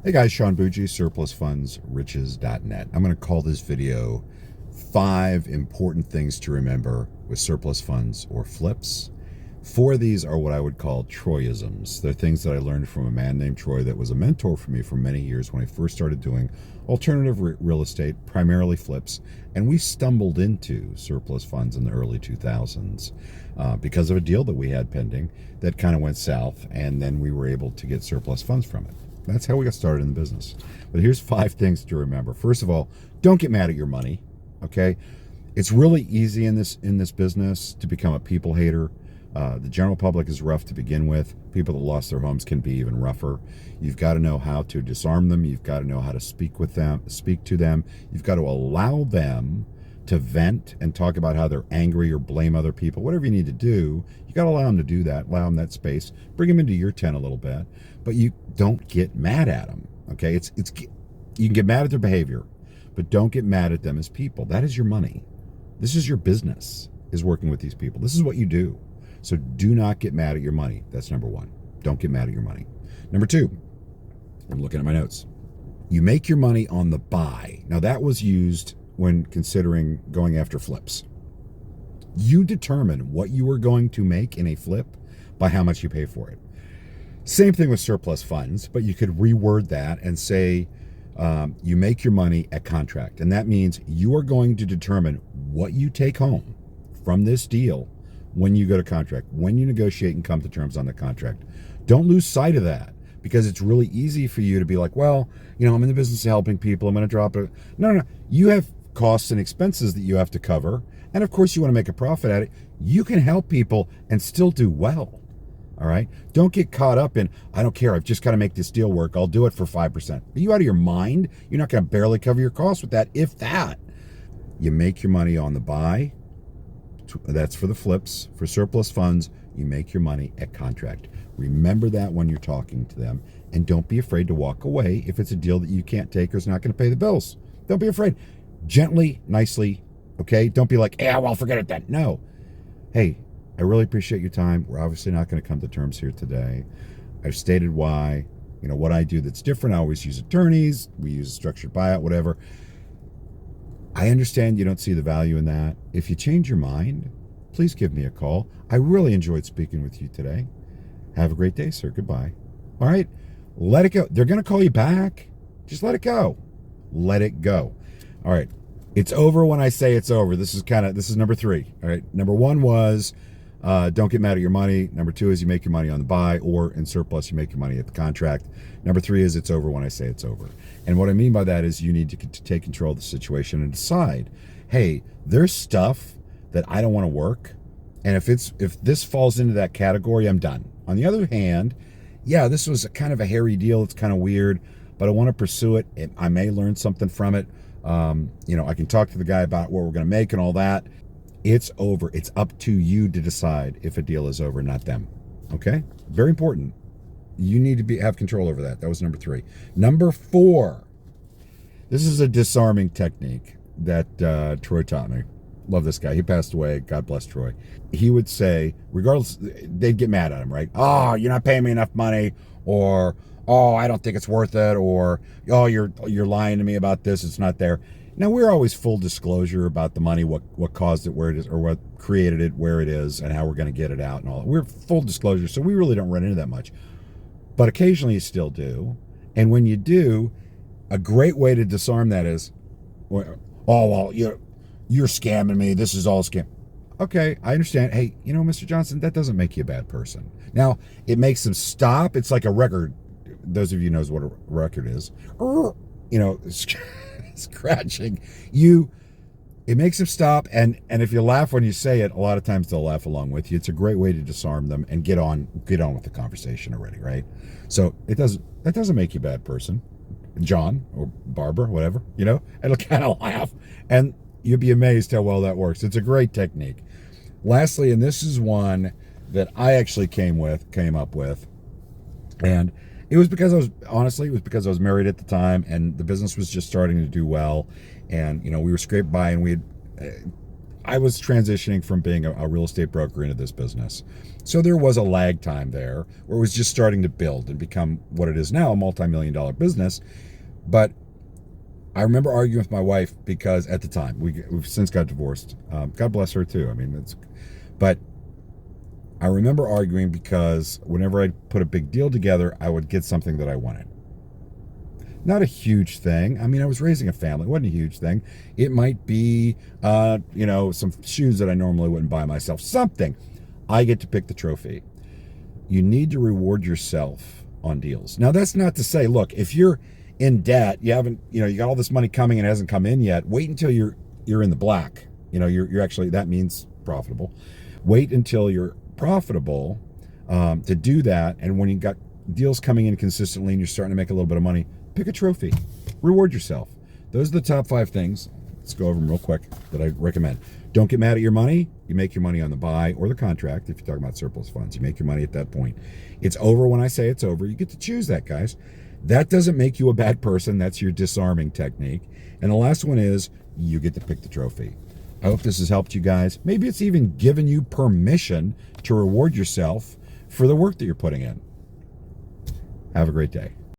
Hey guys, Sean Bougie, surplusfundsriches.net. I'm going to call this video 5 important things to remember with surplus funds or flips. 4 of these are what I would call Troyisms. They're things that I learned from a man named Troy that was a mentor for me for many years when I first started doing alternative real estate, primarily flips, and we stumbled into surplus funds in the early 2000s because of a deal that we had pending that kind of went south, and then we were able to get surplus funds from it. That's how we got started in the business. But here's 5 things to remember. First of all, don't get mad at your money. Okay, it's really easy in this business to become a people hater. The general public is rough to begin with. People that lost their homes can be even rougher. You've got to know how to disarm them. You've got to know how to speak to them. You've got to allow them to vent and talk about how they're angry or blame other people. Whatever you need to do, you got to allow them to do that. Allow them that space. Bring them into your tent a little bit, but you don't get mad at them. Okay, you can get mad at their behavior, but don't get mad at them as people. That is your money. This is your business, is working with these people. This is what you do. So do not get mad at your money. That's number 1. Don't get mad at your money. Number 2, I'm looking at my notes. You make your money on the buy. Now that was used when considering going after flips. You determine what you are going to make in a flip by how much you pay for it. Same thing with surplus funds, but you could reword that and say you make your money at contract. And that means you are going to determine what you take home from this deal when you go to contract, when you negotiate and come to terms on the contract. Don't lose sight of that, because it's really easy for you to be like, well, I'm in the business of helping people. I'm going to drop it. No. You have costs and expenses that you have to cover. And of course, you want to make a profit at it. You can help people and still do well. All right. Don't get caught up in, I don't care, I've just got to make this deal work. I'll do it for 5%. Are you out of your mind? You're not going to barely cover your costs with that, if that. You make your money on the buy. That's for the flips. For surplus funds, you make your money at contract. Remember that when you're talking to them, and don't be afraid to walk away if it's a deal that you can't take or is not going to pay the bills. Don't be afraid. Gently, nicely, okay? Don't be like, yeah, well, forget it then. No. Hey, I really appreciate your time. We're obviously not going to come to terms here today. I've stated why, what I do that's different. I always use attorneys. We use structured buyout, whatever. I understand you don't see the value in that. If you change your mind, please give me a call. I really enjoyed speaking with you today. Have a great day, sir. Goodbye. All right. Let it go. They're going to call you back. Just let it go. Let it go. All right. It's over when I say it's over. This is number 3. All right. Number 1 was don't get mad at your money. Number 2 is you make your money on the buy, or in surplus, you make your money at the contract. Number 3 is it's over when I say it's over. And what I mean by that is you need to take control of the situation and decide, hey, there's stuff that I don't want to work. And if this falls into that category, I'm done. On the other hand, yeah, this was kind of a hairy deal. It's kind of weird, but I want to pursue it. I may learn something from it. I can talk to the guy about what we're going to make and all that. It's over. It's up to you to decide if a deal is over, not them. Okay? Very important. You need to have control over that. That was number 3. Number 4. This is a disarming technique that Troy taught me. Love this guy. He passed away. God bless Troy. He would say, regardless, they'd get mad at him, right? Oh, you're not paying me enough money, or oh, I don't think it's worth it, or oh, you're lying to me about this. It's not there. Now, we're always full disclosure about the money, what caused it where it is, or what created it where it is, and how we're going to get it out and all that. We're full disclosure, so we really don't run into that much. But occasionally you still do. And when you do, a great way to disarm that is, oh, well, you're scamming me. This is all scam. Okay, I understand. Hey, Mr. Johnson, that doesn't make you a bad person. Now, it makes them stop. It's like a record. Those of you knows what a record is. Scratching. It makes them stop, and if you laugh when you say it, a lot of times they'll laugh along with you. It's a great way to disarm them and get on with the conversation already, right? So that doesn't make you a bad person. John or Barbara, whatever, it'll kind of laugh, and you'll be amazed how well that works. It's a great technique. Lastly, and this is one that I actually came up with, and it was because I was married at the time, and the business was just starting to do well, and we were scraped by, and we had I was transitioning from being a real estate broker into this business. So there was a lag time there where it was just starting to build and become what it is now, a multi-million-dollar business. But I remember arguing with my wife because at the time, we've since got divorced. God bless her too. I mean, but I remember arguing because whenever I'd put a big deal together, I would get something that I wanted. Not a huge thing. I mean, I was raising a family. It wasn't a huge thing. It might be, some shoes that I normally wouldn't buy myself. Something. I get to pick the trophy. You need to reward yourself on deals. Now, that's not to say, look, if you're in debt, you haven't, you got all this money coming and it hasn't come in yet. Wait until you're in the black. You're actually, that means profitable. Wait until you're profitable to do that. And when you got deals coming in consistently and you're starting to make a little bit of money, pick a trophy. Reward yourself. Those are the top 5 things. Let's go over them real quick that I recommend. Don't get mad at your money. You make your money on the buy or the contract. If you're talking about surplus funds, you make your money at that point. It's over when I say it's over. You get to choose that, guys. That doesn't make you a bad person. That's your disarming technique. And the last one is you get to pick the trophy. I hope this has helped you guys. Maybe it's even given you permission to reward yourself for the work that you're putting in. Have a great day.